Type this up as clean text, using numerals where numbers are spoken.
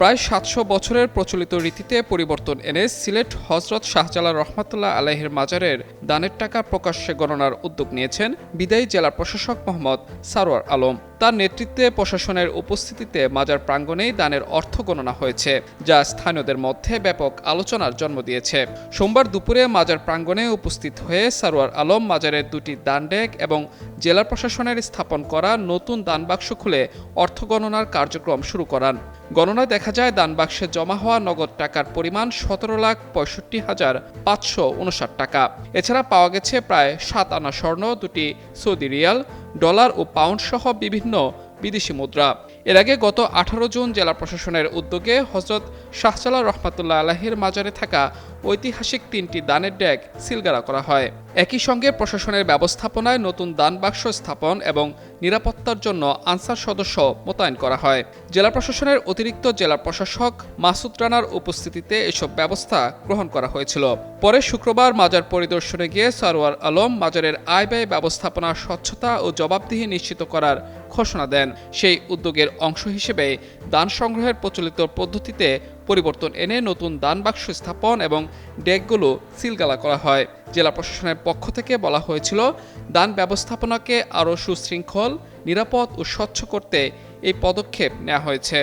প্রায় ৭০০ বছরের প্রচলিত রীতিতে পরিবর্তন এনে সিলেট হজরত শাহজালাল রহমাতুল্লাহ আলাইহির মাজারের দানের টাকা প্রকাশ্যে গণনার উদ্যোগ নিয়েছেন বিদায়ী জেলা প্রশাসক মোহাম্মদ সারোয়ার আলম। তার নেতৃত্বে প্রশাসনের উপস্থিতিতে মাজার প্রাঙ্গণেই দানের অর্থ গণনা হয়েছে, যা স্থানীয়দের মধ্যে ব্যাপক আলোচনার জন্ম দিয়েছে। সোমবার দুপুরে মাজার প্রাঙ্গণে উপস্থিত হয়ে সারোয়ার আলম মাজারের দুটি দান ডেক এবং জেলা প্রশাসনের স্থাপন করা নতুন দানবাক্স খুলে অর্থ গণনার কার্যক্রম শুরু করান। গণনায় দেখা যায় দান বাক্সে জমা হওয়া নগদ টাকার পরিমাণ ১৭,৬৫,৫৫৯ টাকা। এছাড়া পাওয়া গেছে প্রায় ৭ আনা স্বর্ণ, ২টি সৌদি রিয়াল, ডলার ও পাউন্ড সহ বিভিন্ন বিদেশি মুদ্রা। এর আগে গত ১৮ জুন জেলা প্রশাসনের উদ্যোগে হজরত শাহজালাল রহমাতুল্লাহ আলাইহির মাজারে থাকা ঐতিহাসিক ৩টি দানের ডেক সিলগালা করা হয়। একই সঙ্গে প্রশাসনের ব্যবস্থাপনায় নতুন দান বাক্স স্থাপন এবং নিরাপত্তার জন্য আনসার সদস্য মোতায়েন করা হয়। জেলা প্রশাসনের অতিরিক্ত জেলা প্রশাসক মাসুদ রানার উপস্থিতিতে এসব ব্যবস্থা গ্রহণ করা হয়েছিল। পরে শুক্রবার মাজার পরিদর্শনে গিয়ে সারোয়ার আলম মাজারের আয় ব্যয় ব্যবস্থাপনা, স্বচ্ছতা ও জবাবদিহি নিশ্চিত করার ঘোষণা দেন। সেই উদ্যোগের অংশ হিসেবে দান সংগ্রহের প্রচলিত পদ্ধতিতে পরিবর্তন এনে নতুন দান বাক্স স্থাপন এবং ডেকগুলো সিলগালা করা হয়। জেলা প্রশাসনের পক্ষ থেকে বলা হয়েছিল, দান ব্যবস্থাপনাকে আরও সুশৃঙ্খল, নিরাপদ ও স্বচ্ছ করতে এই পদক্ষেপ নেওয়া হয়েছে।